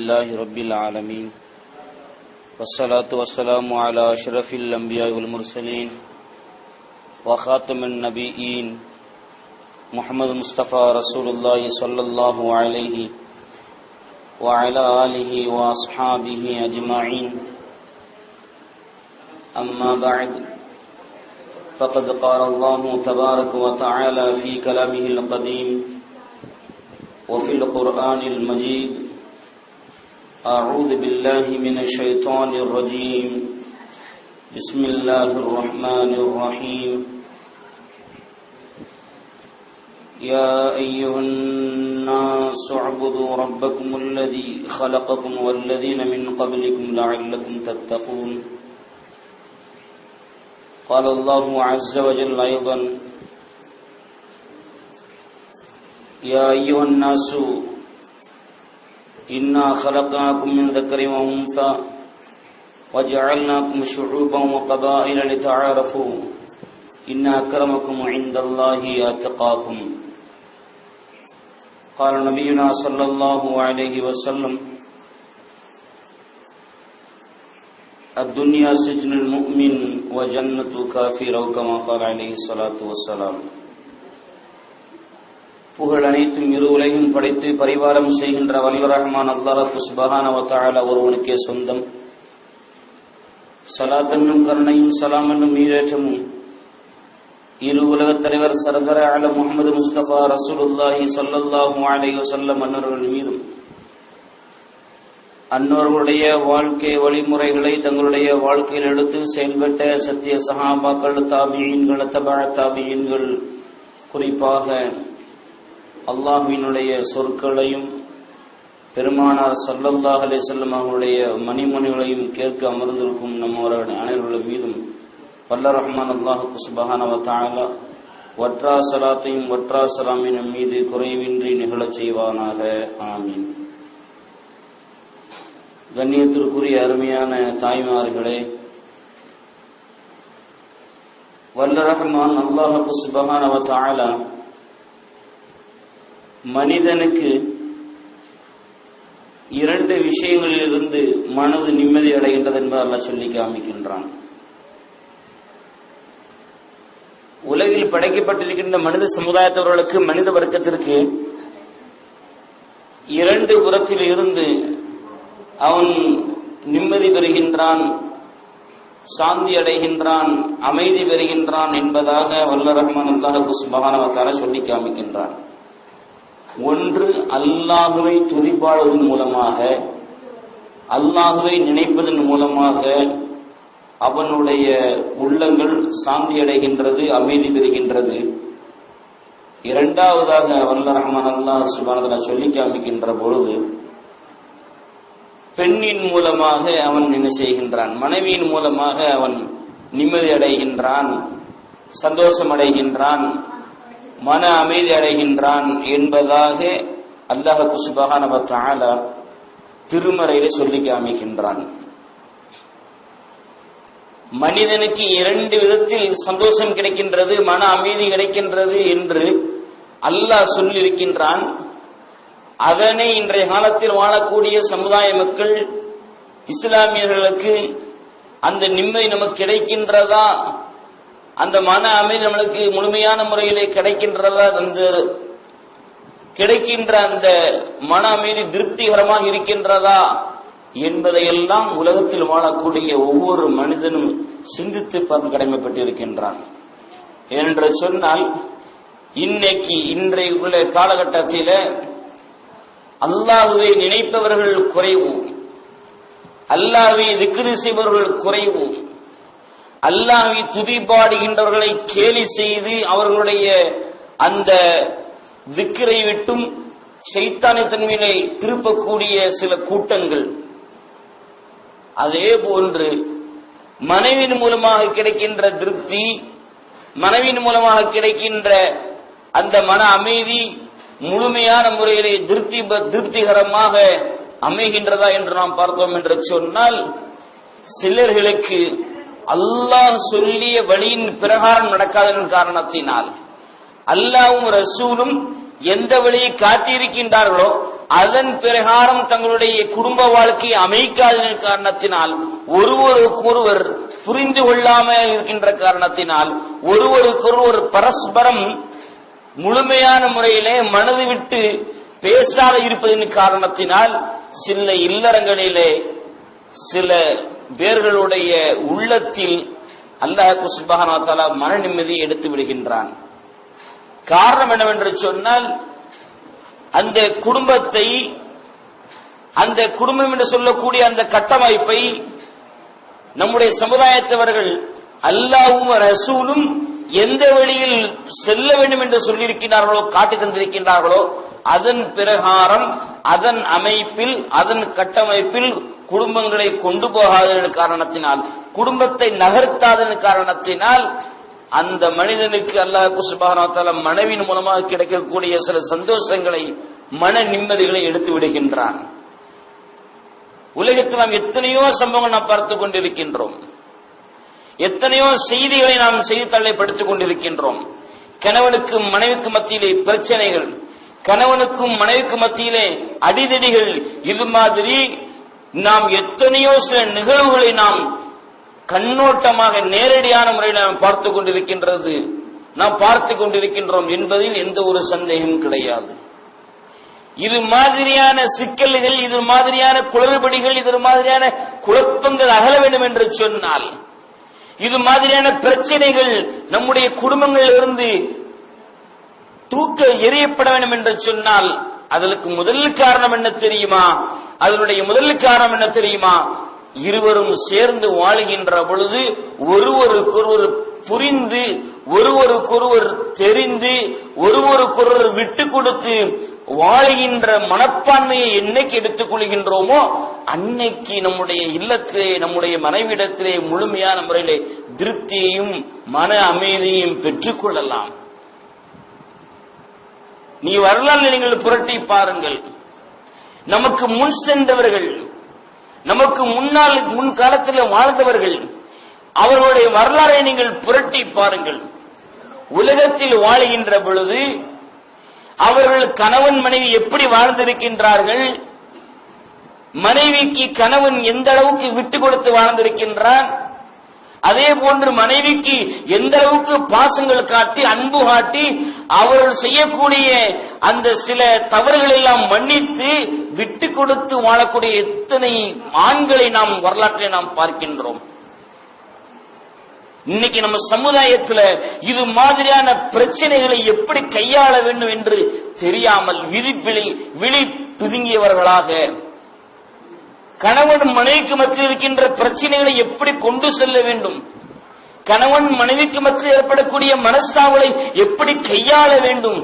لله رب العالمين والصلاة والسلام على أشرف الأنبياء والمرسلين وخاتم النبيين محمد مصطفى رسول الله صلى الله عليه وعلى آله وأصحابه أجمعين. أما بعد، فقد قال الله تبارك وتعالى في كلامه القديم وفي القرآن المجيد: أعوذ بالله من الشيطان الرجيم، بسم الله الرحمن الرحيم. يا أيها الناس اعبدوا ربكم الذي خلقكم والذين من قبلكم لعلكم تتقون. قال الله عز وجل أيضا: يا أيها الناس إنا خلقناكم من ذكر وأنثى وجعلناكم شعوبا وقبائل لتعارفوا إن أكرمكم عند الله أتقاكم. قال نبينا صلى الله عليه وسلم: الدنيا سجن المؤمن وجنة الكافر، أو كما قال عليه الصلاة والسلام. புகழ் அனைத்தும் இரு உலகையும் படைத்து பரிவாரம் செய்கின்ற வல்ல ரஹ்மான் அல்லாஹ் சுப்ஹானஹு வ தஆலா ஒருவனுக்கே சொந்தம். ஸலாத் என்னும் கருணையும் ஸலாம் என்னும் ஈரேற்றமும் இரு உலகத் தலைவர் சர்தார் ஆலம் முஹம்மது முஸ்தபா ரசூலுல்லாஹி ஸல்லல்லாஹு அலைஹி வஸல்லம் அன்னவர்கள் மீதும், அன்னவர்களுடைய வாழ்க்கை வழிமுறைகளை தங்களுடைய வாழ்க்கையில் எடுத்து செயல்பட்ட சத்திய சஹாபாக்கள், தாபிஈன்கள், தபஅ தாபிஈன்கள், குறிப்பாக அல்லாஹ்வினுடைய சொற்களையும் பெருமானார் ஸல்லல்லாஹு அலைஹி வஸல்லம் அவர்களுடைய மணிமணிகளையும் கேட்க அமர்ந்திருக்கும் நம்மவர்கள் அனைவர்கள் மீதும் வல்ல ரஹ்மான் அல்லாஹ் சுப்ஹானஹு வ தஆலா வற்றா ஸலாத்தையும் வற்றா ஸலாமின் மீது குறைவின்றி நிகழச் செய்வானாக. ஆமீன். கண்ணியத்திற்குரிய அருமையான தாய்மார்களே, வல்ல ரஹ்மான் அல்லாஹ் சுப்ஹானஹு வ தஆலா மனிதனுக்கு இரண்டு விஷயங்களிலிருந்து மனது நிம்மதி அடைகின்றது என்பதை அல்லாஹ் சொல்லி காமிக்கின்றான். உலகில் படைக்கப்பட்டிருக்கின்ற மனித சமுதாயத்தவர்களுக்கு, மனித வர்க்கத்திற்கு இரண்டு புறத்தில் இருந்து அவன் நிம்மதி பெறுகின்றான், சாந்தி அடைகின்றான், அமைதி பெறுகின்றான் என்பதாக வல்ல ரஹ்மான் அல்லாஹ் சுப்ஹானஹு வ தஆலா சொல்லி காமிக்கின்றான். ஒன்று, அல்லாஹுவை துதிப்பாடுவதன் மூலமாக, அல்லாஹுவை நினைப்பதன் மூலமாக அவனுடைய உள்ளங்கள் சாந்தி அடைகின்றது, அமைதி பெறுகின்றது. இரண்டாவதாக வல்ல ரஹ்மான் அல்லாஹ் சுப்ஹானஹு வ தஆலா சொல்லி காமிக்கின்ற பொழுது, பெண்ணின் மூலமாக அவன் என்ன செய்கின்றான், மனைவியின் மூலமாக அவன் நிம்மதி அடைகின்றான், சந்தோஷம் அடைகின்றான், மன அமைதி அடைகின்றான் என்பதாக அல்லாஹ் சுப்ஹானஹு வ தஆலா திருமறையிலே சொல்லி காமிக்கின்றான். மனிதனுக்கு இரண்டு விதத்தில் சந்தோஷம் கிடைக்கின்றது, மன அமைதி கிடைக்கின்றது என்று அல்லாஹ் சொல்லியிருக்கின்றான். அதனை இன்றைய காலத்தில் வாழக்கூடிய சமுதாய மக்கள், இஸ்லாமியர்களுக்கு அந்த நிம்மதி நமக்கு கிடைக்கின்றதா, அந்த மன அமைதி நம்மளுக்கு முழுமையான முறையிலே கிடைக்கின்றதா, அந்த கிடைக்கின்ற அந்த மன அமைதி திருப்திகரமாக இருக்கின்றதா என்பதையெல்லாம் உலகத்தில் வாழக்கூடிய ஒவ்வொரு மனிதனும் சிந்தித்து பார்க்க கடமைப்பட்டிருக்கின்றான். என்று சொன்னால், இன்றைய உள்ள காலகட்டத்தில் அல்லாஹ்வை நினைப்பவர்கள் குறைவு, அல்லாஹ்வை திக்ர் செய்பவர்கள் குறைவு, அல்லாஹ்வை துதிபாடுகின்றவர்களை கேலி செய்து அவர்களுடைய அந்த திக்ரை விட்டும் ஷைத்தானின் தன்மையிலே திருப்பக்கூடிய சில கூட்டங்கள். அதே போன்று மனைவியின் மூலமாக கிடைக்கின்ற திருப்தி, மனைவியின் மூலமாக கிடைக்கின்ற அந்த மன அமைதி முழுமையான முறையிலே திருப்திகரமாக அமைகின்றதா என்று நாம் பார்த்தோம் என்று சொன்னால், சிலர்களுக்கு அல்லாஹ் சொல்லிய வழியின் பிரகாரம் நடக்காதன் காரணத்தினால், அல்லாஹ்வும் ரசூலும் எந்த வழியை காட்டியிருக்கின்றார்களோ அதன் பிரகாரம் தங்களுடைய குடும்ப வாழ்க்கையை அமைக்காத காரணத்தினால் ஒருவருக்கொருவர் புரிந்து கொள்ளாமல் இருக்கின்ற காரணத்தினால் ஒருவருக்கொருவர் பரஸ்பரம் முழுமையான முறையிலே மனது விட்டு பேசாத இருப்பதன் காரணத்தினால் சில இல்லறங்களிலே சில பேர்களுடைய உள்ளத்தில் அல்லாஹ் சுப்ஹானஹு வ தஆலா மன நிம்மதியை எடுத்து விடுகின்றான். காரணம் என்னவென்று சொன்னால், அந்த குடும்பத்தை, அந்த குடும்பம் என்று சொல்லக்கூடிய அந்த கட்டமைப்பை நம்முடைய சமுதாயத்தவர்கள் அல்லாஹ்வும் ரசூலும் எந்த வழியில் செல்ல வேண்டும் என்று சொல்லியிருக்கிறார்களோ, காட்டி தந்திருக்கின்றார்களோ, அதன் பிரகாரம் அதன் அமைப்பில் அதன் கட்டமைப்பில் குடும்பங்களை கொண்டு போகாத காரணத்தினால், குடும்பத்தை நகர்த்தாத காரணத்தினால் அந்த மனிதனுக்கு அல்லாஹ் சுப்ஹானஹு வ தஆலா மனைவியின் மூலமாக கிடைக்கக்கூடிய சில சந்தோஷங்களை, மன நிம்மதிகளை எடுத்து விடுகின்றான். உலகத்தில் நாம் எத்தனையோ சம்பவங்கள் நாம் பார்த்துக் கொண்டிருக்கின்றோம். எத்தனையோ செய்திகளை நாம் செய்தித்தாளை படித்துக் கொண்டிருக்கின்றோம். கணவனுக்கும் மனைவிக்கு மத்தியிலே பிரச்சனைகள், கணவனுக்கும் மனைவிக்கு மத்தியிலே அடிதடிகள், இது மாதிரி நாம் எத்தனையோ சில நிகழ்வுகளை நாம் கண்ணோட்டமாக நேரடியான முறையில் நாம் பார்த்துக் கொண்டிருக்கின்றோம் என்பதில் எந்த ஒரு சந்தேகமும் கிடையாது. இது மாதிரியான சிக்கல்கள், இது மாதிரியான குளறுபடிகள், இது மாதிரியான குழப்பங்கள் அகல வேண்டும் என்று சொன்னால், இது மாதிரியான பிரச்சனைகள் நம்முடைய குடும்பங்களில் இருந்து தூக்க எறியப்பட வேண்டும் என்று சொன்னால், அதற்கு முதல் காரணம் என்ன தெரியுமா? அதனுடைய முதல் காரணம் என்ன தெரியுமா? இருவரும் சேர்ந்து வாழுகின்ற பொழுது ஒருவருக்கொருவர் புரிந்து, ஒருவருக்கொருவர் தெரிந்து, ஒருவருக்கொருவர் விட்டு கொடுத்து வாழுகின்ற மனப்பான்மையை என்னைக்கு எடுத்துக் கொள்கின்றோமோ அன்னைக்கு நம்முடைய இல்லத்திலே, நம்முடைய மனைவிடத்திலே முழுமையான முறையிலே திருப்தியையும் மன அமைதியையும் பெற்றுக் கொள்ளலாம். நீ வரலாறு நீங்கள் புரட்டி பாருங்கள். நமக்கு முன் சென்றவர்கள், நமக்கு முன் காலத்தில் வாழ்ந்தவர்கள், அவர்களுடைய வரலாறை நீங்கள் புரட்டி பாருங்கள். உலகத்தில் வாழுகின்ற பொழுது அவர்கள் கணவன் மனைவி எப்படி வாழ்ந்திருக்கின்றார்கள், மனைவிக்கு கணவன் எந்த அளவுக்கு விட்டு கொடுத்து வாழ்ந்திருக்கின்றான், அதே போன்று மனைவிக்கு எந்த அளவுக்கு பாசங்கள் காட்டி அன்பு காட்டி அவர்கள் செய்யக்கூடிய அந்த சில தவறுகளை எல்லாம் மன்னித்து விட்டு கொடுத்து வாழக்கூடிய எத்தனை ஆண்களை நாம் வரலாற்றை நாம் பார்க்கின்றோம். இன்னைக்கு நம்ம சமுதாயத்துல இது மாதிரியான பிரச்சனைகளை எப்படி கையாள வேண்டும் என்று தெரியாமல் விழி பிதுங்கியவர்களாக, கணவன் மனைவிக்கு மத்தியில் இருக்கின்ற பிரச்சனைகளை எப்படி கொண்டு செல்ல வேண்டும், கணவன் மனைவிக்கு மத்தியில் ஏற்படக்கூடிய மனஸ்தாவலை எப்படி கையாள வேண்டும்,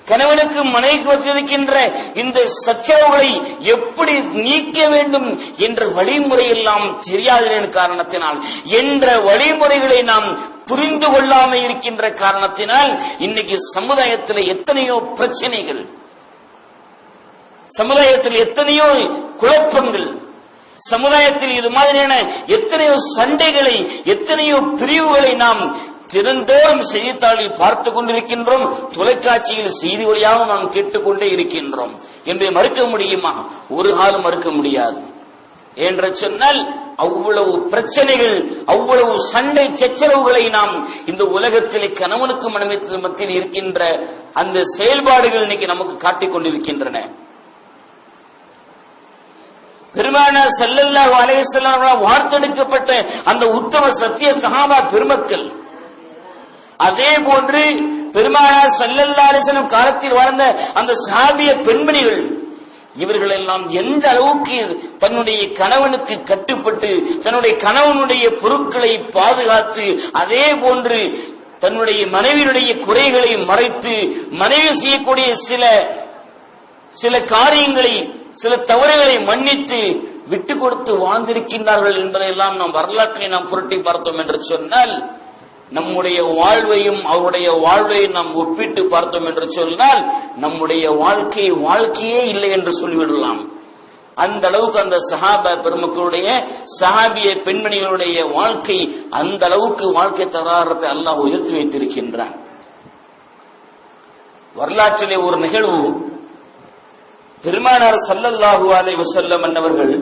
கணவனுக்கு மனைவிக்கு மத்தியில் இருக்கின்ற இந்த சச்சரவுகளை எப்படி நீக்க வேண்டும் என்ற வழிமுறை எல்லாம் தெரியாத காரணத்தினால், என்ற வழிமுறைகளை நாம் புரிந்து கொள்ளாமல் இருக்கின்ற காரணத்தினால் இன்னைக்கு சமுதாயத்தில் எத்தனையோ பிரச்சனைகள், சமுதாயத்தில் எத்தனையோ குழப்பங்கள், சமுதாயத்தில் இது மாதிரியான எத்தனையோ சண்டைகளை, எத்தனையோ பிரிவுகளை நாம் தினந்தோறும் செய்தித்தாளில் பார்த்துக் கொண்டிருக்கின்றோம். தொலைக்காட்சியில் செய்தி வழியாக நாம் கேட்டுக்கொண்டே இருக்கின்றோம். என்பதை மறுக்க முடியுமா? ஒரு காலம் மறுக்க முடியாது. என்று சொன்னால் அவ்வளவு பிரச்சனைகள், அவ்வளவு சண்டை சச்சரவுகளை நாம் இந்த உலகத்திலே கணவனுக்கு மனைவிக்கு மத்தியில் இருக்கின்ற அந்த செயல்பாடுகள் இன்னைக்கு நமக்கு காட்டிக் கொண்டிருக்கின்றன. பெருமானார் ஸல்லல்லாஹு அலைஹி வஸல்லம் வார்த்தெடுக்கப்பட்ட அந்த உத்தம சத்திய சஹாபா பெருமக்கள், அதே போன்று பெருமானார் ஸல்லல்லாஹு அலைஹி வஸல்லம் காலத்தில் வாழ்ந்த அந்த சஹாபிய பெண்மணிகள், இவர்கள் எல்லாம் எந்த அளவுக்கு தன்னுடைய கணவனுக்கு கட்டுப்பட்டு தன்னுடைய கணவனுடைய பொருட்களை பாதுகாத்து, அதே போன்று தன்னுடைய மனைவியுடைய குறைகளை மறைத்து, மனைவி செய்யக்கூடிய சில காரியங்களை, சில தவறுகளை மன்னித்து விட்டு கொடுத்து வாழ்ந்திருக்கின்றார்கள் என்பதையெல்லாம் நாம் வரலாற்றை நாம் புரட்டி பார்த்தோம் என்று சொன்னால், நம்முடைய வாழ்வையும் அவருடைய வாழ்வையும் நாம் ஒப்பிட்டு பார்த்தோம் என்று சொன்னால், நம்முடைய வாழ்க்கையே இல்லை என்று சொல்லிவிடலாம். அந்த அளவுக்கு அந்த சஹாபா பெருமக்களுடைய, சஹாபிய பெண்மணிகளுடைய வாழ்க்கை அந்த அளவுக்கு வாழ்க்கை தராரத்தை அல்லாஹ் உயர்த்தி வைத்திருக்கின்றான். வரலாற்றிலே ஒரு நிகழ்வு, பெருமானார் ஸல்லல்லாஹு அலைஹி வஸல்லம் அன்னவர்கள்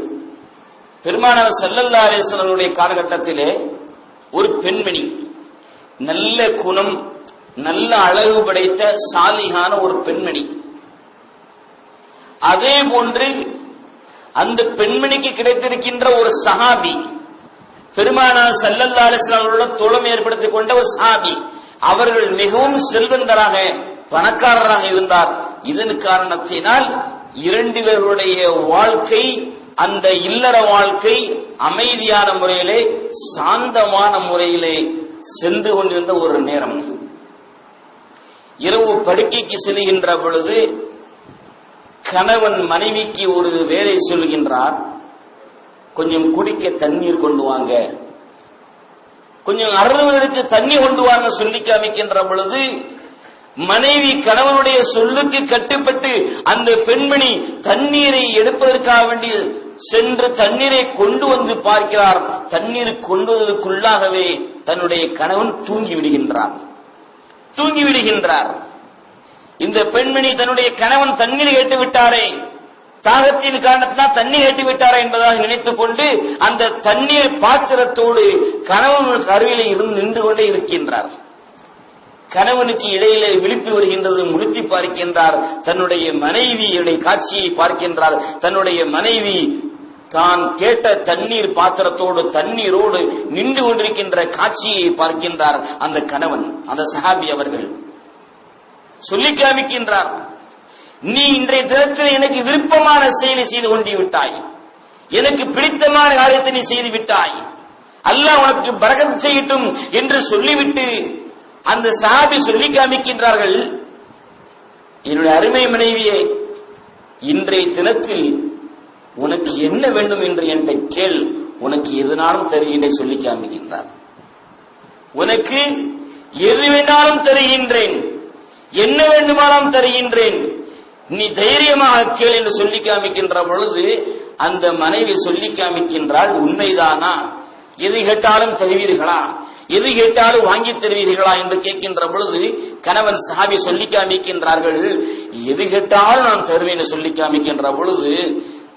பெருமானார் ஸல்லல்லாஹு அலைஹி வஸல்லம் காலகட்டத்திலே ஒரு பெண்மணி, நல்ல குணம், நல்ல அழகு படைத்த சாலிகான ஒரு பெண்மணி. அதே போன்று அந்த பெண்மணிக்கு கிடைத்திருக்கின்ற ஒரு சஹாபி, பெருமானார் ஸல்லல்லாஹு அலைஹி வஸல்லம் தோழமை ஏற்படுத்திக் கொண்ட ஒரு சஹாபி, அவர்கள் மிகவும் செல்வந்தராக பணக்காரராக இருந்தார். இதன் காரணத்தினால் இரண்டு பேருடைய வாழ்க்கை, அந்த இல்லற வாழ்க்கை அமைதியான முறையிலே, சாந்தமான முறையிலே சென்று கொண்டிருந்த ஒரு நேரம், இரவு படுக்கைக்கு செல்கின்ற பொழுது கணவன் மனைவிக்கு ஒரு வேலை சொல்கின்றார். கொஞ்சம் குடிக்க தண்ணீர் கொண்டு வாங்க, கொஞ்சம் அருந்துவதற்கு தண்ணி கொண்டு வாங்க சொல்லி காமிக்கின்ற பொழுது மனைவி கணவனுடைய சொல்லுக்கு கட்டுப்பட்டு அந்த பெண்மணி தண்ணீரை எடுப்பதற்காக வேண்டி சென்று தண்ணீரை கொண்டு வந்து பார்க்கிறார். தண்ணீர் கொண்டு வந்ததற்குள்ளாகவே தன்னுடைய கணவன் தூங்கி விடுகின்றார். இந்த பெண்மணி தன்னுடைய கணவன் தண்ணீர் கேட்டு விட்டாரே, தாகத்தின் காரணத்தினால் தண்ணீர் கேட்டு விட்டாரே என்பதாக நினைத்துக் கொண்டு அந்த தண்ணீர் பாத்திரத்தோடு கணவனுக்கு அருகிலே இருந்து நின்று கொண்டே இருக்கின்றார். கணவனுக்கு இடையிலே விழிப்பு வருகின்றது, முழுத்தி பார்க்கின்றார். தன்னுடைய மனைவியுடைய காட்சியை பார்க்கின்றார். தன்னுடைய மனைவி தான் கேட்ட தண்ணீர் பாத்திரத்தோடு தண்ணீரோடு நின்று கொண்டிருக்கின்ற காட்சியை பார்க்கின்றார். அந்த கணவன், அந்த சஹாபி அவர்கள் சொல்லி காமிக்கின்றார், நீ இன்றைய தினத்தில் எனக்கு விருப்பமான செயலை செய்து கொண்டு விட்டாய், எனக்கு பிடித்தமான காரியத்தை நீ செய்து விட்டாய், அல்லாஹ் உனக்கு பரக்கத் செய்யட்டும் என்று சொல்லிவிட்டு அந்த சஹாபி சொல்லி காமிக்கின்றார்கள், என்னுடைய அருமை மனைவியே, இன்றைய தினத்தில் உனக்கு என்ன வேண்டும் என்று என்னை கேள், உனக்கு எதுனாலும் தருகின்றேன் சொல்லி காமிக்கின்றார். உனக்கு எது வேண்டாலும் தருகின்றேன், என்ன வேண்டுமானாலும் தருகின்றேன், நீ தைரியமாக கேள் என்று சொல்லி காமிக்கின்ற பொழுது அந்த மனைவி சொல்லி காமிக்கின்றாள், உண்மைதானா, எது கேட்டாலும் தருவீர்களா, எது கேட்டாலும் வாங்கி தருவீர்களா என்று கேட்கின்ற பொழுது கணவன் சஹாபி சொல்லி காமிக்கின்றார்கள், எது கேட்டாலும் நான் தருவேன் சொல்லி காமிக்கின்ற பொழுது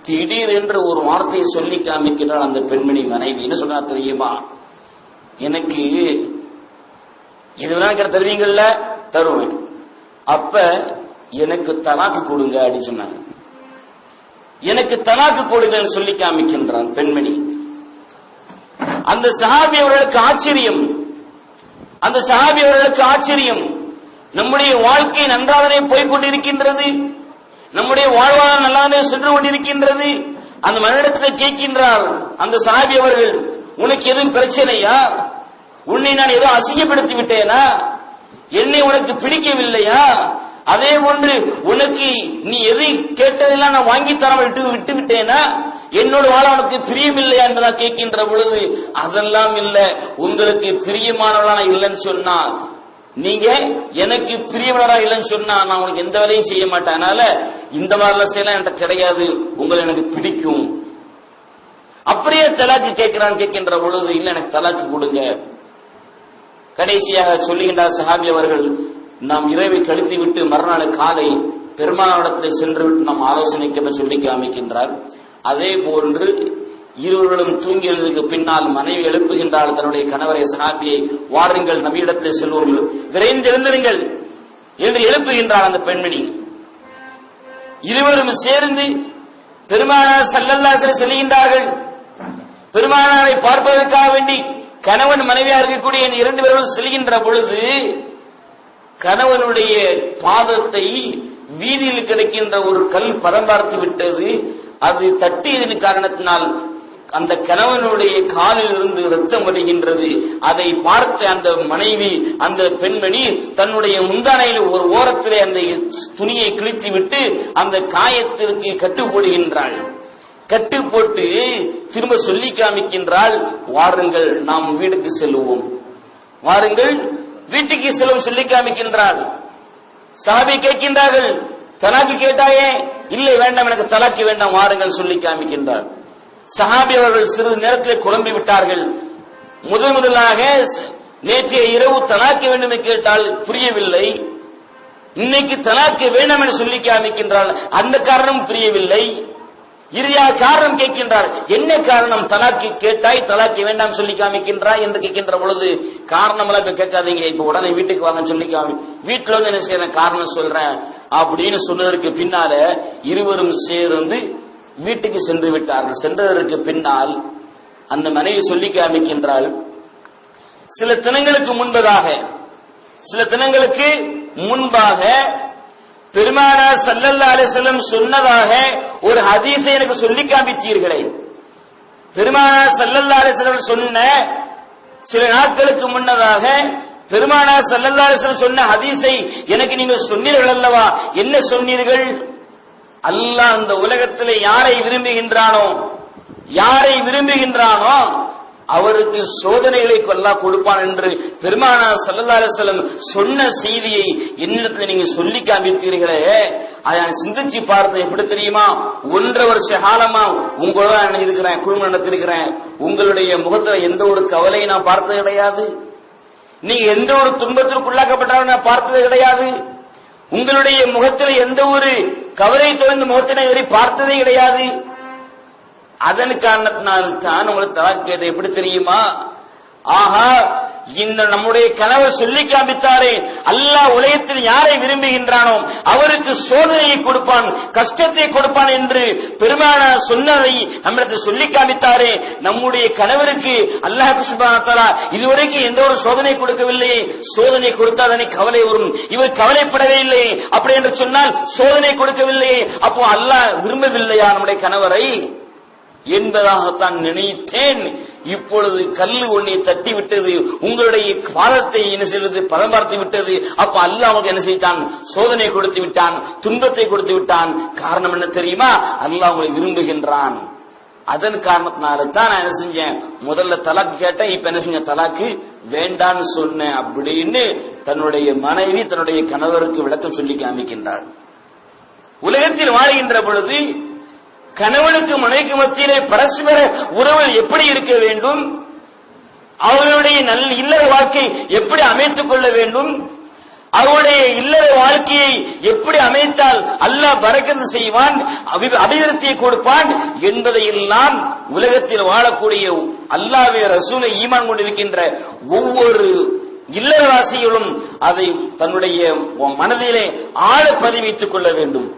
திடீரென்று ஒரு வார்த்தையை சொல்லி காமிக்கின்றார் அந்த பெண்மணி மனைவி. என்ன சொன்னா தெரியுமா, எனக்கு எது வேணா தருவீங்கல்ல, தருவேன், அப்ப எனக்கு தலாக்கு கொடுங்க அப்படின்னு சொன்னாங்க. எனக்கு தலாக்கு கொடுங்கன்னு சொல்லி காமிக்கின்றான் பெண்மணி. அந்த சஹாபி அவர்களுக்கு ஆச்சரியம், நம்முடைய வாழ்க்கை நன்றாகவே போய்கொண்டிருக்கின்றது, நம்முடைய வாழ்வாதாரம் நல்லாவே சென்று கொண்டிருக்கின்றது. அந்த மனிதத்தில் கேட்கின்றார் அந்த சஹாபி அவர்கள், உனக்கு எதுவும் பிரச்சனையா, உன்னை நான் ஏதோ அசிங்கப்படுத்தி விட்டேனா, என்னை உனக்கு பிடிக்கவில்லையா, அதே போன்று உனக்கு நீ எது கேட்டதெல்லாம் நான் வாங்கி தராமல் விட்டு விட்டேனா, என்னோட வாழ உனக்கு பிரியமில்லையா என்பதா கேட்கின்ற பொழுது, அதெல்லாம் இல்ல, உங்களுக்கு பிரியமானவளான இல்லைன்னு சொன்னா, நீங்க எனக்கு பிரியமானவரா இல்லைன்னு சொன்னா நான் உனக்கு எந்த வேலையும் செய்ய மாட்டேன், அதனால இந்த மாதிரிலாம் செய்யலாம் என்கிட்ட கிடையாது, உங்களை எனக்கு பிடிக்கும். அப்படியே தலாக்கு கேட்கின்ற பொழுது, இல்ல எனக்கு தலாக்கு கொடுங்க. கடைசியாக சொல்லுகின்றார் சஹாபி அவர்கள், நாம் இரவை கழித்து விட்டு மறுநாள் காலை பெருமானாரிடத்தில் சென்று விட்டு நாம் ஆலோசனைக்கு சொல்லி காமிக்கின்றார். அதே போன்று இருவர்களும் தூங்கியதற்கு பின்னால் மனைவி எழுப்புகின்றாள் தன்னுடைய கணவரை, சஹாபியை, வாருங்கள் நபியிடத்தில் செல்வோம், விரைந்து எழுந்திருங்கள் என்று எழுப்புகின்றாள் அந்த பெண்மணி. இருவரும் சேர்ந்து பெருமானார் ஸல்லல்லாஹு அலைஹி வஸல்லம் செல்கின்றார்கள். பெருமானாரை பார்ப்பதற்காக வேண்டி கணவன் மனைவியாக இருக்கக்கூடிய இந்த இரண்டு பேரும் செல்கின்ற பொழுது கணவனுடைய பாதத்தை வீதியில் கிடைக்கின்ற ஒரு கல் பதம் பார்த்து விட்டது. அது தட்டியதன் காரணத்தினால் அந்த கணவனுடைய காலில் இருந்து ரத்தம் வருகின்றது. அதை பார்த்த அந்த மனைவி, அந்த பெண்மணி தன்னுடைய முந்தானையில் ஒரு ஓரத்திலே அந்த துணியை கிழித்து விட்டு அந்த காயத்திற்கு கட்டு போடுகின்றாள். கட்டு போட்டு திரும்ப சொல்லி காமிக்கின்றாள், வாருங்கள் நாம் வீட்டுக்கு செல்லுவோம், வாருங்கள் வீட்டுக்கு செல்லும் சொல்லி காமிக்கின்றாள். சஹாபி கேட்கின்றார்கள், தலாக்கு கேட்டாயே, இல்லை வேண்டாம், எனக்கு தலாக்கு வேண்டாம், வாருங்கள் சொல்லி காமிக்கின்றார். சஹாபி அவர்கள் சிறிது நேரத்தில் குழம்பி விட்டார்கள். முதலாக நேற்றைய இரவு தலாக்கு வேண்டும் என்று கேட்டால் புரியவில்லை, இன்னைக்கு தலாக்கு வேண்டாம் என்று சொல்லி காமிக்கின்றாள். அந்த காரணம் புரியவில்லை. இறுதியாக காரணம் கேட்கின்றார். என்ன காரணம்? தலாக்கு கேட்டாய், தலாக்கு வேண்டாம் சொல்லி காமிக்கின்றாய் என்று கேட்கின்ற பொழுது காரணமெல்லாம் இப்ப கேட்காதீங்க, இப்ப உடனே வீட்டுக்கு வாங்க சொல்லி வீட்டுல வந்து என்ன செய்யறேன் காரணம் சொல்றேன் அப்படின்னு சொன்னதற்கு பின்னால இருவரும் சேர்ந்து வீட்டுக்கு சென்று விட்டார்கள். சென்றதற்கு பின்னால் அந்த மனைவி சொல்லி காமிக்கின்றாள், சில தினங்களுக்கு முன்பாக பெருமானார் ஸல்லல்லாஹு அலைஹி வஸல்லம் சொன்னதாக ஒரு ஹதீஸை எனக்கு சொல்லி காமித்தீர்களே. பெருமானார் ஸல்லல்லாஹு அலைஹி வஸல்லம் சொன்ன சில நாட்களுக்கு முன்னதாக பெருமானார் ஸல்லல்லாஹு அலைஹி வஸல்லம் சொன்ன ஹதீஸை எனக்கு நீங்கள் சொன்னீர்கள் அல்லவா? என்ன சொன்னீர்கள்? அல்லாஹ் அந்த உலகத்திலே யாரை விரும்புகின்றானோ அவருக்கு சோதனைகளை அல்லாஹ் கொடுப்பான் என்று பெருமானார் ஸல்லல்லாஹு அலைஹி வஸல்லம் சொன்ன செய்தியை என்னிடத்தில் நீங்க சொல்லி காமித்தீர்களே, அதை நான் சிந்திச்சு பார்த்தேன். எப்படி தெரியுமா? 1.5 வருஷ காலமா உங்களோட நான் இருக்கிறேன், குடும்பம் நடத்திருக்கிறேன். உங்களுடைய முகத்துல எந்த ஒரு கவலையை நான் பார்த்தது கிடையாது. நீங்க எந்த ஒரு துன்பத்திற்குள்ளாக்கப்பட்டாலும் நான் பார்த்தது கிடையாது. உங்களுடைய முகத்தில் எந்த ஒரு கவலை தொடர்ந்த முகத்தினை பார்த்ததே கிடையாது. அதன் காரணத்தினால்தான் உங்களுக்கு தலாக் கேட்டது. எப்படி தெரியுமா? ஆஹா, இந்த நம்முடைய கணவர் சொல்லி காமித்தாரே, அல்லாஹ் உலகத்தில் யாரை விரும்புகின்றானோ அவருக்கு சோதனையை கொடுப்பான், கஷ்டத்தை கொடுப்பான் என்று பெருமானார் சொன்னதை நம்மளுக்கு சொல்லி காமித்தாரே. நம்முடைய கணவருக்கு அல்லாஹ் சுப்ஹானஹு வ தஆலா இதுவரைக்கும் எந்த ஒரு சோதனை கொடுக்கவில்லை. சோதனை கொடுத்தாதானே கவலை வரும். இவர் கவலைப்படவே இல்லை. அப்படி என்று சொன்னால் சோதனை கொடுக்கவில்லை. அப்போ அல்லாஹ் விரும்பவில்லையா நம்முடைய கணவரை என்பதாகத்தான் நினைத்தேன். இப்பொழுது கல்லு ஒன்றை தட்டி விட்டது, உங்களுடைய பாதத்தை என்ன செய்வது பதம் பார்த்து விட்டது. அப்ப அல்லாஹ் நமக்கு என்ன செய்தான்? சோதனை கொடுத்து விட்டான், துன்பத்தை கொடுத்து விட்டான். காரணம் என்ன தெரியுமா? அல்லாஹ் உங்களை விரும்புகின்றான். அதன் காரணத்தினால தான் நான் என்ன செஞ்சேன், முதல்ல தலாக்கு கேட்டேன், இப்ப என்ன செஞ்ச தலாக்கு வேண்டான்னு சொன்னேன் அப்படின்னு தன்னுடைய மனைவி தன்னுடைய கணவருக்கு விளக்கம் சொல்லி காமிக்கின்றாள். உலகத்தில் வாழ்கின்ற பொழுது கணவனுக்கு மனைவிக்கு மத்தியிலே பரஸ்பர உறவுகள் எப்படி இருக்க வேண்டும், அவர்களுடைய இல்லற வாழ்க்கை எப்படி அமைத்துக் கொள்ள வேண்டும், அவருடைய இல்லற வாழ்க்கையை எப்படி அமைத்தால் அல்லாஹ் பரக்கத்து செய்வான், அபிவிருத்தியை கொடுப்பான் என்பதையெல்லாம் உலகத்தில் வாழக்கூடிய அல்லாஹ்வே ரசூலை ஈமான் கொண்டிருக்கின்ற ஒவ்வொரு இல்லறவாசிகளும் அதை தன்னுடைய மனதிலே ஆழ பதிவித்துக் கொள்ள வேண்டும்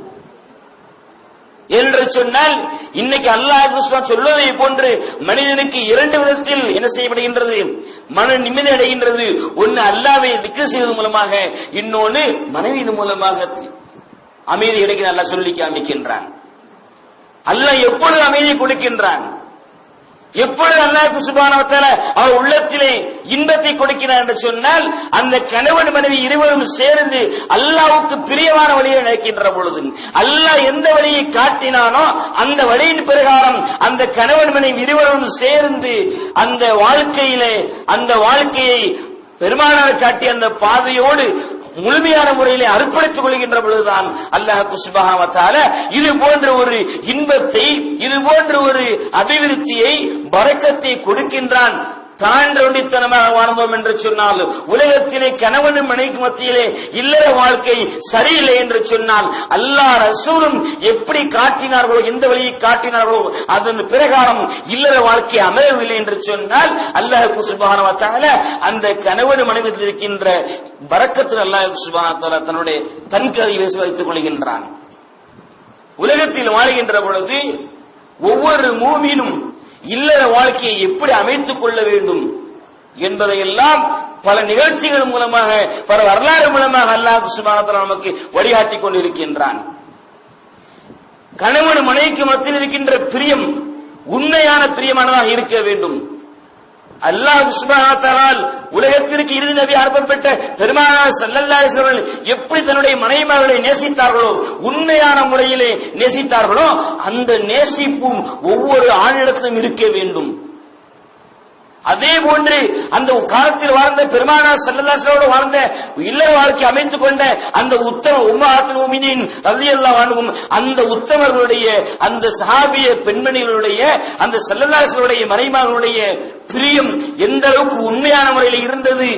என்று சொன்னால், இன்னைக்கு அல்லாஹ் சொல்வதை போன்று மனிதனுக்கு 2 விதத்தில் என்ன செய்யப்படுகின்றது, மன நிம்மதி அடைகின்றது. ஒன்னு அல்லாஹ்வை திக்ர் செய்வதன் மூலமாக, இன்னொன்னு மனைவியின் மூலமாக அமைதி கிடைக்க அல்லாஹ் சொல்லி காமிக்கின்றான். அல்லாஹ் எப்பொழுது அமைதியை கொடுக்கின்றான், எப்பொழுது அல்லாஹ் சுப்ஹானஹு வ தஆலா அவர் உள்ளத்திலே இன்பத்தை கொடுக்கிறார் என்று சொன்னால், அந்த கணவன் மனைவி இருவரும் சேர்ந்து அல்லாஹ்வுக்கு பிரியமான வழியை நடக்கின்ற பொழுது, அல்லாஹ் எந்த வழியை காட்டினானோ அந்த வழியின் பிரகாரம் அந்த கணவன் மனைவி இருவரும் சேர்ந்து அந்த வாழ்க்கையை பெருமானார் காட்டிய அந்த பாதையோடு முழுமையான முறையிலே அர்ப்பணித்துக் கொள்கின்ற பொழுதுதான் அல்லாஹ் சுப்ஹானஹு வ தஆலா இது போன்ற ஒரு இன்பத்தை, இது போன்ற ஒரு அபிவிருத்தியை, பரக்கத்தை கொடுக்கின்றான். தாண்டொண்டித்தனமாக வாழ்ந்தோம் என்று சொன்னால், உலகத்திலே கணவன் மனைவிக்கு மத்தியிலே இல்லற வாழ்க்கை சரியில்லை என்று சொன்னால், அல்லாஹ் ரசூலும் எப்படி காட்டினார்களோ, எந்த வழியை காட்டினார்களோ அதன் பிரகாரம் இல்லற வாழ்க்கை அமையவில்லை என்று சொன்னால், அல்லாஹ் சுப்ஹானஹு வ தஆலா அந்த கணவன் மனைவியில் இருக்கின்ற பரக்கத்தில் அல்லாஹ் சுப்ஹானஹு வ தஆலா தன்னுடைய தன்கதை வைத்துக் கொள்கின்றான். உலகத்தில் வாழ்கின்ற பொழுது ஒவ்வொரு மூமினும் இல்லற வாழ்க்கையை எப்படி அமைத்துக் கொள்ள வேண்டும் என்பதையெல்லாம் பல நிகழ்ச்சிகள் மூலமாக, பல வரலாறு மூலமாக அல்லாஹ் சுப்ஹானஹு வ தஆலா நமக்கு வழிகாட்டி கொண்டிருக்கின்றான். கணவன் மனைவிக்கு மத்தியில் இருக்கின்ற பிரியம் உண்மையான பிரியமானதாக இருக்க வேண்டும். அல்லாஹ் சுப்ஹானஹு வ தஆலா உலகத்திற்கு இறுதி நபி அனுப்பப்பட்ட பெருமானார் ஸல்லல்லாஹு அலைஹி வஸல்லம் எப்படி தன்னுடைய மனைவிமார்களை நேசித்தார்களோ, உண்மையான முறையிலே நேசித்தார்களோ, அந்த நேசிப்பும் ஒவ்வொரு ஆணிடத்திலும் இருக்க வேண்டும். அதே போன்று அந்த காலத்தில் வாழ்ந்த பெருமானார் ஸல்லல்லாஹு அலைஹி வஸல்லம் வாழ்ந்த இல்லற வாழ்க்கை அமைத்துக் கொண்ட அந்த உத்தம உம்மஹாத்துல் முஃமினீன் ரலியல்லாஹு அன்ஹும், அந்த உத்தமர்களுடைய, அந்த சஹாபிய பெண்மணிகளுடைய, அந்த ஸல்லல்லாஹு அலைஹி வஸல்லம் மனைவிமார்களுடைய பிரியம் எந்த அளவுக்கு உண்மையான முறையில் இருந்தது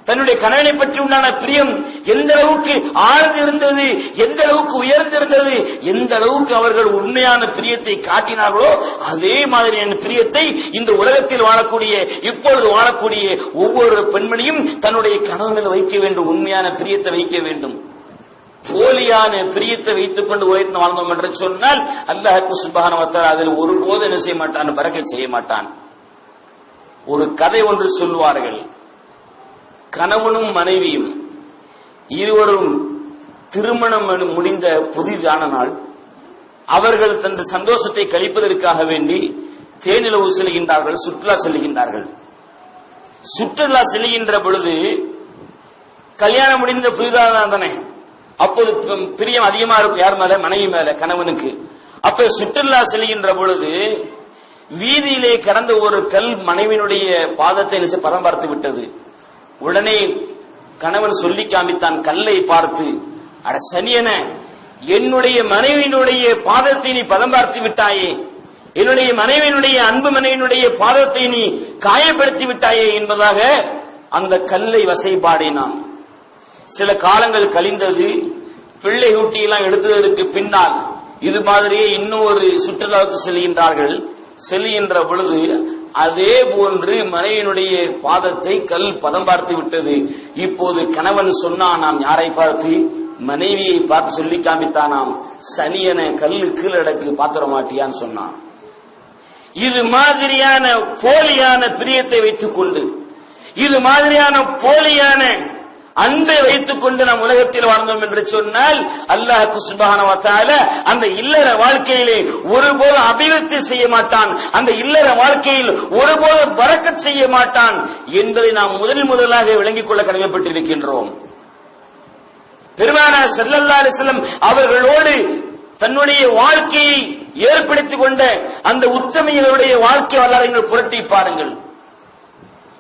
தன்னுடைய கணவனை பற்றி உண்டான பிரியம் எந்த அளவுக்கு ஆழ்ந்து இருந்தது, எந்த அளவுக்கு உயர்ந்திருந்தது, எந்த அளவுக்கு அவர்கள் உண்மையான பிரியத்தை காட்டினார்களோ அதே மாதிரியான பிரியத்தை இந்த உலகத்தில் வாழக்கூடிய, இப்பொழுது வாழக்கூடிய ஒவ்வொரு பெண்மணியும் தன்னுடைய கணவனில் வைக்க வேண்டும். உண்மையான பிரியத்தை வைக்க வேண்டும். போலியான பிரியத்தை வைத்துக் கொண்டு உலகத்தில் வாழ்ந்தோம் என்று சொன்னால் அல்லாஹ் சுப்ஹானஹு வ தஆலா அதில் ஒருபோது என்ன செய்ய மாட்டான், பரக்கத் செய்ய மாட்டான். ஒரு கதை ஒன்று சொல்வார்கள். கணவனும் மனைவியும் இருவரும் திருமணம் முடிந்த புதிதான நாள் அவர்கள் தந்த சந்தோஷத்தை கழிப்பதற்காக வேண்டி தேனிலவு செல்கின்றார்கள், சுற்றுலா செல்கின்றார்கள். சுற்றுலா செல்கின்ற பொழுது கல்யாணம் முடிந்த புதிதாக தானே, அப்போது பிரியம் அதிகமா இருக்கும். யார் மேல? மனைவி மேல, கணவனுக்கு. அப்ப சுற்றுலா செல்கின்ற பொழுது வீதியிலே கடந்த ஒரு கல் மனைவியினுடைய பாதத்தை பதம் பார்த்து விட்டது. உடனே கணவன் சொல்லி காமித்தான் கல்லை பார்த்து, அட சனியன, என்னுடைய மனைவியினுடைய பாதத்தை நீ பதம் பார்த்து விட்டாயே, என்னுடைய மனைவியினுடைய அன்பு மனைவியினுடைய பாதத்தை நீ காயப்படுத்தி விட்டாயே என்பதாக அந்த கல்லை வசைபாடினான். சில காலங்கள் கழிந்தது. பிள்ளை ஊட்டியெல்லாம் எடுத்ததற்கு பின்னால் இது மாதிரியே இன்னொரு சுற்றுலாவுக்கு செல்கின்றார்கள். செல்கின்ற பொழுது அதே போன்று மனைவியினுடைய பாதத்தை கல் பதம் பார்த்து விட்டது. இப்போது கணவன் சொன்னானாம், யாரை பார்த்து? மனைவியை பார்த்து சொல்லி காமித்தானாம், சனியன கல்லு கீழடக்கு பாத்திர மாட்டியான்னு சொன்னான். இது மாதிரியான போலியான பிரியத்தை வைத்துக் கொண்டு, இது மாதிரியான போலியான அன்பை வைத்துக் கொண்டு நாம் உலகத்தில் வாழ்ந்தோம் என்று சொன்னால் அல்லாஹ் சுப்ஹானஹு வ தஆலா அந்த இல்லற வாழ்க்கையிலே ஒருபோது அபிவிருத்தி செய்ய மாட்டான், அந்த இல்லற வாழ்க்கையில் ஒருபோது பரக்கத் செய்ய மாட்டான் என்பதை நாம் முதலாக விளங்கிக் கொள்ள கடமைப்பட்டிருக்கின்றோம். பெருமானார் ஸல்லல்லாஹு அலைஹி வஸல்லம் அவர்களோடு தன்னுடைய வாழ்க்கையை ஏற்படுத்திக் கொண்ட அந்த உத்தமியர்களுடைய வாழ்க்கை வரலாறை புரட்டி பாருங்கள்.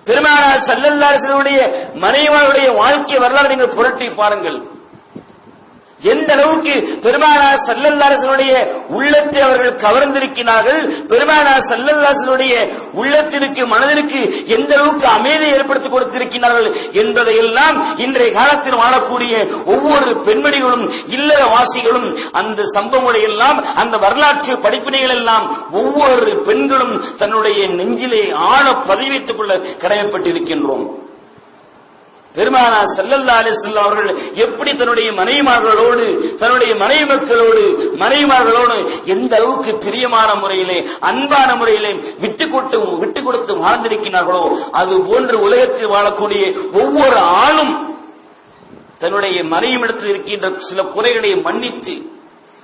பெருமானார் ஸல்லல்லாஹு அலைஹி வஸல்லம் மனைவியுடைய வாழ்க்கை வரலாறு நீங்கள் புரட்டி பாருங்கள். எந்த அளவுக்கு பெருமானார் ஸல்லல்லாஹு அலைஹி வஸல்லம் உள்ளத்தை அவர்கள் கவர்ந்திருக்கிறார்கள், பெருமானார் ஸல்லல்லாஹு அலைஹி வஸல்லம் உள்ளத்திற்கு மனதிற்கு எந்த அளவுக்கு அமைதியை ஏற்படுத்தி கொடுத்திருக்கிறார்கள் என்பதையெல்லாம் இன்றைய காலத்தில் வாழக்கூடிய ஒவ்வொரு பெண்மணிகளும் இல்லற வாசிகளும் அந்த சம்பவங்களை எல்லாம், அந்த வரலாற்று படிப்பினைகள் எல்லாம் ஒவ்வொரு பெண்களும் தன்னுடைய நெஞ்சிலே ஆழ பதிவித்துக் கொள்ள கடமைப்பட்டிருக்கின்றோம். பெருமானார் ஸல்லல்லாஹு அலைஹி வஸல்லம் அவர்கள் எப்படி தன்னுடைய மனைவிமார்களோடு, தன்னுடைய மனைவி மக்களோடு, மனைவிமார்களோடு எந்த அளவுக்கு பிரியமான முறையிலே, அன்பான முறையிலே விட்டு கொடுத்து வாழ்ந்திருக்கிறார்களோ அது போன்று உலகத்தில் வாழக்கூடிய ஒவ்வொரு ஆளும் தன்னுடைய மனைவியிடத்தில் இருக்கின்ற சில குறைகளை மன்னித்து,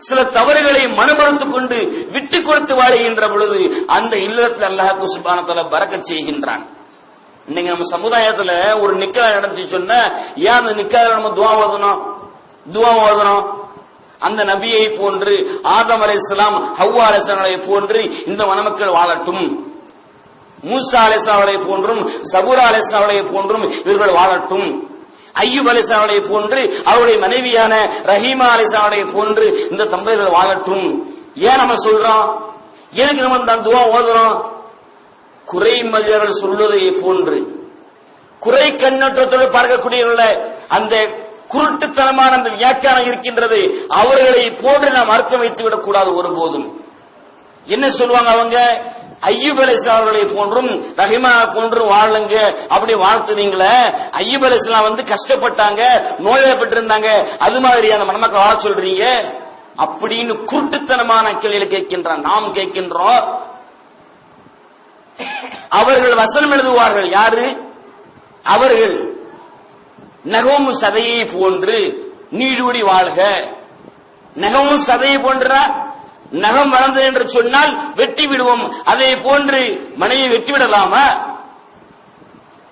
சில தவறுகளை மனமறுத்துக் கொண்டு விட்டு கொடுத்து வாழுகின்ற பொழுது அந்த இல்லத்தில் அல்லாஹ் சுப்ஹானஹு வ தஆலா பரக்கத் செய்கின்றான். இன்னைக்கு நம்ம சமுதாயத்துல ஒரு நிக்கா நடந்துச்சு சொன்னா, ஏன் அந்த நிக்கால நம்ம துஆ ஓதணும்? அந்த நபியை போன்று, ஆதம் அலைஹிஸ்ஸலாம், ஹவ்வா அலைஹிஸ்ஸலாமை போன்று இந்த மணமக்கள் வாழட்டும், மூசா அலைஹிஸ்ஸலாமை போன்றும் சபூரா அலைஹிஸ்ஸலாமை போன்றும் இவர்கள் வாழட்டும், அய்யூப் அலைஹிஸ்ஸலாமை போன்று அவருடைய மனைவியான ரஹீமா அலைஹிஸ்ஸலாமை போன்று இந்த தம்பதிகள் வாழட்டும். ஏன் நம்ம சொல்றோம்? எதுக்கு நம்ம அந்த துஆ ஓதுறோம்? குறை மதியர்கள் சொல்வதை போன்று, குறை கண்ணோட்டத்தோடு பார்க்கக்கூடியவர்கள் அந்த குருட்டுத்தனமான அந்த வியாக்கியானம் இருக்கின்றது, அவர்களை போன்று நாம் அர்த்தம் வைத்து விடக் கூடாது ஒருபோதும். என்ன சொல்லுவாங்க அவங்க? அய்யூப் அலைஹிஸ்ஸலாம் அவர்களை போன்றும் ரஹீமா போன்றும் வாழுங்க அப்படி வாழ்த்துனீங்களே, அய்யூப் அலைஹிஸ்ஸலாம் கஷ்டப்பட்டாங்க, நோய்வாய்ப்பட்டிருந்தாங்க, அது மாதிரியான மணமக்கள் வாழ சொல்றீங்க அப்படின்னு குருட்டுத்தனமான கேள்விகளை கேட்கின்றான். நாம் கேட்கின்றோம், அவர்கள் வசனம் எழுதுவார்கள். யாரு அவர்கள்? நகமும் சதையை போன்று நீடூடி வாழ்க. நகமும் சதையை போன்ற நகம் வளர்ந்தது என்று சொன்னால் வெட்டி விடுவோம், அதை போன்று மனைவி வெட்டி விடலாமா?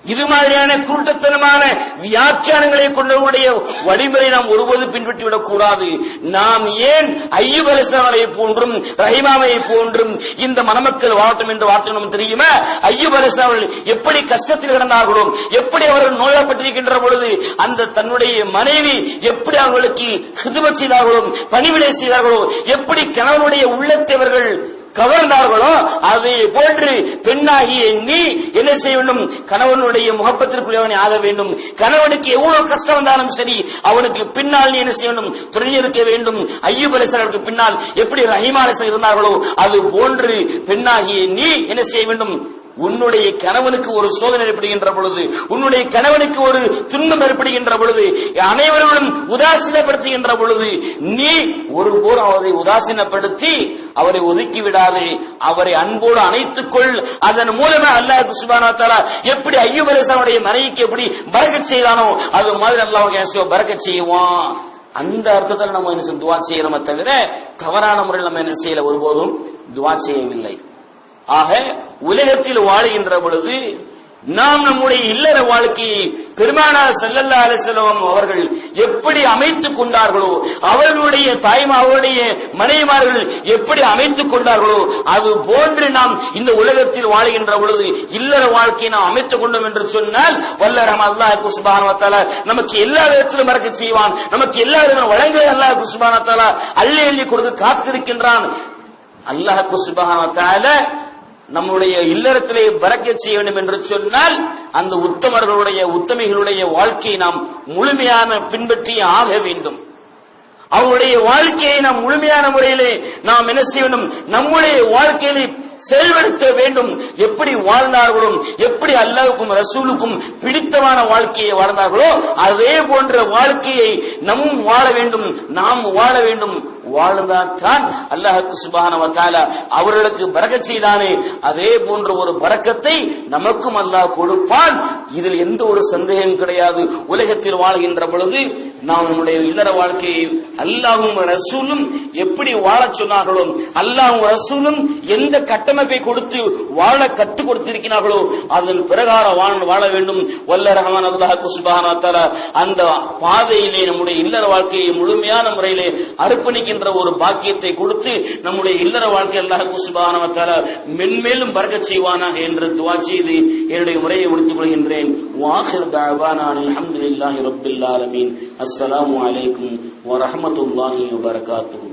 இது மாதிரியான குருட்டுத்தனமான வியாக்கியானங்களை கொண்டவருடைய வழிமுறை நாம் ஒருபோது பின்பற்றிவிடக் கூடாது. நாம் ஏன் அய்யூப் அலைஹிஸ்ஸலாமை போன்றும் ரஹீமாவை போன்றும் இந்த மணமக்கள் வாழட்டும் என்று வாழ்த்தணும் தெரியுமா? அய்யூப் அலைஹிஸ்ஸலாம் எப்படி கஷ்டத்தில் கிடந்தார்களோ, எப்படி அவர்கள் நோய்வாய்ப்பட்டிருக்கின்ற பொழுது அந்த தன்னுடைய மனைவி எப்படி அவர்களுக்கு ஹிதுமத் செய்தார்களோ, பணிவிடை செய்தார்களோ, எப்படி கணவனுடைய உள்ளத்தை அவர்கள் கவர்ந்தார்களோ அதை போன்று பெண்ணாகிய நீ என்ன செய்ய வேண்டும்? கணவனுடைய முகப்பத்திற்குரியவனை ஆக வேண்டும். கணவனுக்கு எவ்வளவு கஷ்டம் வந்தாலும் சரி அவனுக்கு பின்னால் நீ என்ன செய்ய வேண்டும்? துணை இருக்க வேண்டும். அய்யூப் அலைஹிஸ்ஸலாமுக்கு பின்னால் எப்படி ரஹீமா அலைஹிஸ்ஸலாம் இருந்தார்களோ அது போன்று பெண்ணாகிய நீ என்ன செய்ய வேண்டும்? உன்னுடைய கணவனுக்கு ஒரு சோதனை ஏற்படுகின்ற பொழுது, உன்னுடைய கணவனுக்கு ஒரு துன்பம் ஏற்படுகின்ற பொழுது, அனைவர்களும் உதாசீனப்படுத்துகின்ற பொழுது நீ ஒருபோதும் அவரை உதாசீனப்படுத்தி அவரை ஒதுக்கி விடாதே, அவரை அன்போடு அணைத்துக் கொள். அதன் மூலமா அல்லாஹ் சுப்ஹானஹு வ தஆலா எப்படி அய்யூப் அலைஹிஸ்ஸலாமுடைய மனைவிக்கு எப்படி பரக்கத் செய்தானோ அது மாதிரி அல்லாஹ் பரக்கத் செய்வான். அந்த அர்த்தத்தில் நம்ம என்ன துஆ செய்யறோமே தவிர தவறான முறையில் நம்ம என்ன செய்யல, ஒருபோதும் துஆ செய்யவில்லை. ஆக உலகத்தில் வாழுகின்ற பொழுது நாம் நம்முடைய இல்லற வாழ்க்கையை பெருமானார் ஸல்லல்லாஹு அலைஹி வஸல்லம் அவர்கள் எப்படி அமைத்துக் கொண்டார்களோ, அவர்களுடைய தாய்மார்களுடைய மனைவிமார்கள் எப்படி அமைத்துக் கொண்டார்களோ அது போன்று நாம் இந்த உலகத்தில் வாழுகின்ற பொழுது இல்லற வாழ்க்கையை நாம் அமைத்துக் கொண்டோம் என்று சொன்னால் வல்ல அல்லாஹ் சுப்ஹானஹு வ தஆலா நமக்கு எல்லா விதத்திலும் பரக்கத் செய்வான். நமக்கு எல்லா விதத்திலும் வழங்க அல்லாஹ் சுப்ஹானஹு வ தஆலா அள்ளி அள்ளி கொடுத்து காத்திருக்கின்றான். அல்லாஹ் சுப்ஹானஹு வ தஆலா நம்முடைய இல்லறத்திலே பரக்கத் செய்ய வேண்டும் என்று சொன்னால் அந்த உத்தமர்களுடைய உத்தமிகளுடைய வாழ்க்கையை நாம் முழுமையான பின்பற்றி ஆக வேண்டும். அவருடைய வாழ்க்கையை நாம் முழுமையான முறையிலே நாம் என்ன செய்ய வேண்டும்? நம்முடைய வாழ்க்கையிலே செயல்படுத்த வேண்டும். எப்படி வாழ்ந்தார்களோ, எப்படி அல்லாஹ்வுக்கும் ரசூலுக்கும் பிடித்தமான வாழ்க்கையை வாழ்ந்தார்களோ அதே போன்ற வாழ்க்கையை நாம் வாழ வேண்டும். வாழ்ந்தால்தான் அல்லாஹ் சுப்ஹானஹு வ தஆலா அவர்களுக்கு பரக்கத் செய்தானே அதே போன்ற ஒரு பரக்கத்தை நமக்கும் அல்லாஹ் கொடுப்பான். இதில் எந்த ஒரு சந்தேகம் கிடையாது. உலகத்தில் வாழ்கின்ற பொழுது நாம் நம்முடைய இல்லற வாழ்க்கையை அல்லாஹ்வும் ரசூலும் எப்படி வாழச் சொன்னார்களோ, அல்லாஹ்வும் ரசூலும் எந்த கட்டமைப்பை கொடுத்து வாழ கற்றுக் கொடுத்திருக்கிறார்களோ அதன் பிரகாரம் வாழ வேண்டும். வல்ல ரஹ்மான் அல்லாஹ் சுப்ஹானஹு வ தஆலா அந்த பாதையிலே நம்முடைய இல்லற வாழ்க்கையை முழுமையான முறையிலே அர்ப்பணிக்கின்ற ஒரு பாக்கியத்தை கொடுத்து நம்முடைய இல்லற வாழ்க்கை அல்லாஹ் சுப்ஹானஹு வ தஆலா மென்மேலும் பரக்கத் செய்வானாக என்று துஆ செய்து என்னுடைய உரையை முடித்துக் கொள்கின்றேன். வாஹிர் தஅவானா அல்ஹம்துலில்லாஹி ரப்பில் ஆலமீன். அஸ்ஸலாமு அலைக்கும் வ ரஹ்மத்துல்லாஹி வ பரகாத்துஹு.